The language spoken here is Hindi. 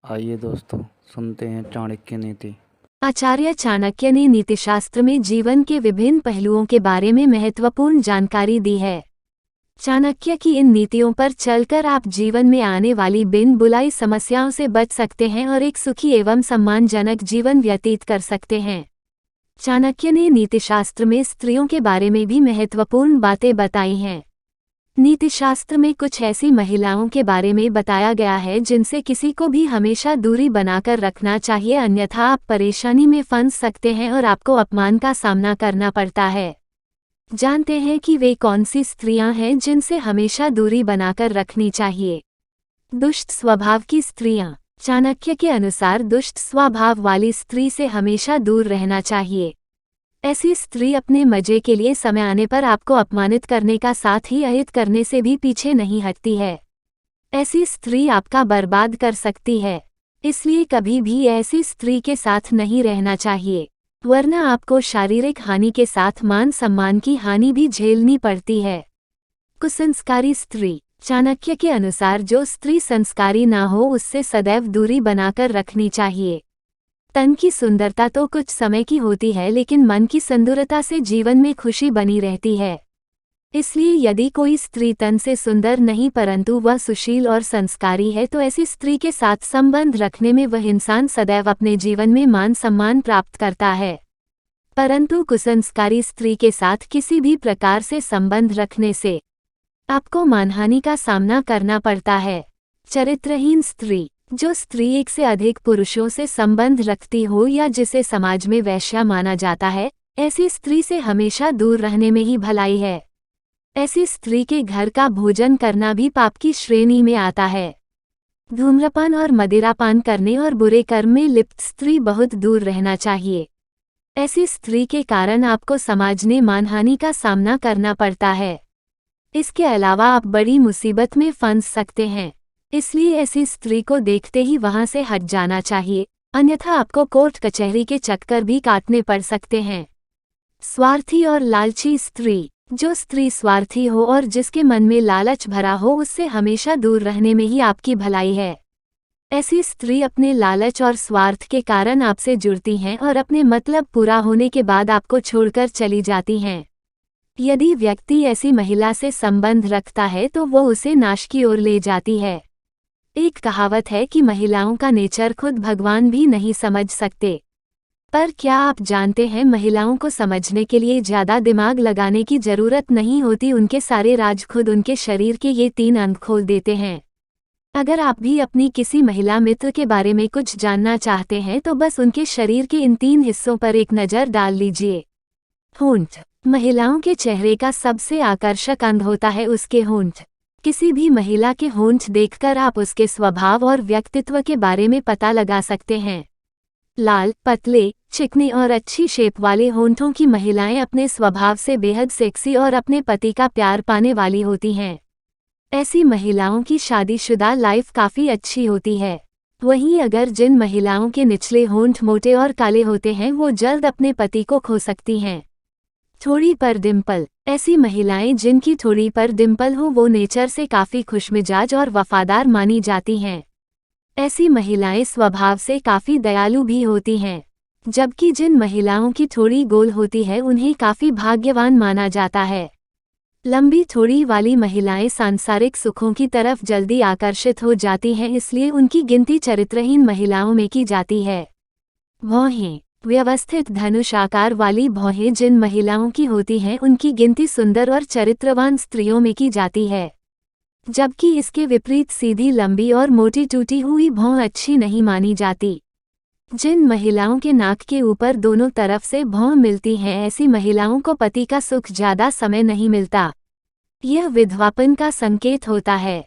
आइए दोस्तों, सुनते हैं चाणक्य नीति। आचार्य चाणक्य ने नीतिशास्त्र में जीवन के विभिन्न पहलुओं के बारे में महत्वपूर्ण जानकारी दी है। चाणक्य की इन नीतियों पर चलकर आप जीवन में आने वाली बिन बुलाई समस्याओं से बच सकते हैं और एक सुखी एवं सम्मानजनक जीवन व्यतीत कर सकते हैं। चाणक्य ने नीतिशास्त्र में स्त्रियों के बारे में भी महत्वपूर्ण बातें बताई हैं। नीतिशास्त्र में कुछ ऐसी महिलाओं के बारे में बताया गया है जिनसे किसी को भी हमेशा दूरी बनाकर रखना चाहिए, अन्यथा आप परेशानी में फंस सकते हैं और आपको अपमान का सामना करना पड़ता है। जानते हैं कि वे कौन सी स्त्रियां हैं जिनसे हमेशा दूरी बनाकर रखनी चाहिए। दुष्ट स्वभाव की स्त्रियां। चाणक्य के अनुसार दुष्ट स्वभाव वाली स्त्री से हमेशा दूर रहना चाहिए। ऐसी स्त्री अपने मजे के लिए समय आने पर आपको अपमानित करने का साथ ही अहित करने से भी पीछे नहीं हटती है। ऐसी स्त्री आपका बर्बाद कर सकती है, इसलिए कभी भी ऐसी स्त्री के साथ नहीं रहना चाहिए, वरना आपको शारीरिक हानि के साथ मान सम्मान की हानि भी झेलनी पड़ती है। कुसंस्कारी स्त्री। चाणक्य के अनुसार जो स्त्री संस्कारी ना हो उससे सदैव दूरी बनाकर रखनी चाहिए। तन की सुंदरता तो कुछ समय की होती है, लेकिन मन की सुंदरता से जीवन में खुशी बनी रहती है। इसलिए यदि कोई स्त्री तन से सुंदर नहीं परंतु वह सुशील और संस्कारी है तो ऐसी स्त्री के साथ संबंध रखने में वह इंसान सदैव अपने जीवन में मान सम्मान प्राप्त करता है। परंतु कुसंस्कारी स्त्री के साथ किसी भी प्रकार से संबंध रखने से आपको मानहानि का सामना करना पड़ता है। चरित्रहीन स्त्री। जो स्त्री एक से अधिक पुरुषों से संबंध रखती हो या जिसे समाज में वैश्या माना जाता है, ऐसी स्त्री से हमेशा दूर रहने में ही भलाई है। ऐसी स्त्री के घर का भोजन करना भी पाप की श्रेणी में आता है। धूम्रपान और मदिरापान करने और बुरे कर्म में लिप्त स्त्री बहुत दूर रहना चाहिए। ऐसी स्त्री के कारण आपको समाज में मानहानि का सामना करना पड़ता है। इसके अलावा आप बड़ी मुसीबत में फंस सकते हैं, इसलिए ऐसी स्त्री को देखते ही वहां से हट जाना चाहिए, अन्यथा आपको कोर्ट कचहरी के चक्कर भी काटने पड़ सकते हैं। स्वार्थी और लालची स्त्री। जो स्त्री स्वार्थी हो और जिसके मन में लालच भरा हो उससे हमेशा दूर रहने में ही आपकी भलाई है। ऐसी स्त्री अपने लालच और स्वार्थ के कारण आपसे जुड़ती हैं और अपने मतलब पूरा होने के बाद आपको छोड़कर चली जाती हैं। यदि व्यक्ति ऐसी महिला से संबंध रखता है तो वो उसे नाश की ओर ले जाती है। एक कहावत है कि महिलाओं का नेचर खुद भगवान भी नहीं समझ सकते। पर क्या आप जानते हैं, महिलाओं को समझने के लिए ज़्यादा दिमाग लगाने की ज़रूरत नहीं होती, उनके सारे राज खुद उनके शरीर के ये 3 अंग खोल देते हैं। अगर आप भी अपनी किसी महिला मित्र के बारे में कुछ जानना चाहते हैं तो बस उनके शरीर के इन 3 हिस्सों पर एक नज़र डाल लीजिए। होंठ। महिलाओं के चेहरे का सबसे आकर्षक अंग होता है उसके होंठ। किसी भी महिला के होंठ देखकर आप उसके स्वभाव और व्यक्तित्व के बारे में पता लगा सकते हैं। लाल, पतले, चिकने और अच्छी शेप वाले होंठों की महिलाएं अपने स्वभाव से बेहद सेक्सी और अपने पति का प्यार पाने वाली होती हैं। ऐसी महिलाओं की शादीशुदा लाइफ काफ़ी अच्छी होती है। वहीं अगर जिन महिलाओं के निचले होंठ मोटे और काले होते हैं वो जल्द अपने पति को खो सकती हैं। थोड़ी पर डिम्पल। ऐसी महिलाएं जिनकी थोड़ी पर डिम्पल हो वो नेचर से काफ़ी खुशमिजाज और वफादार मानी जाती हैं। ऐसी महिलाएं स्वभाव से काफ़ी दयालु भी होती हैं, जबकि जिन महिलाओं की थोड़ी गोल होती है उन्हें काफ़ी भाग्यवान माना जाता है। लंबी थोड़ी वाली महिलाएं सांसारिक सुखों की तरफ जल्दी आकर्षित हो जाती हैं, इसलिए उनकी गिनती चरित्रहीन महिलाओं में की जाती है। भौहें। व्यवस्थित धनुष आकार वाली भौहें जिन महिलाओं की होती हैं उनकी गिनती सुंदर और चरित्रवान स्त्रियों में की जाती है, जबकि इसके विपरीत सीधी लंबी और मोटी टूटी हुई भौं अच्छी नहीं मानी जाती। जिन महिलाओं के नाक के ऊपर दोनों तरफ से भौं मिलती हैं ऐसी महिलाओं को पति का सुख ज़्यादा समय नहीं मिलता। यह विधवापन का संकेत होता है।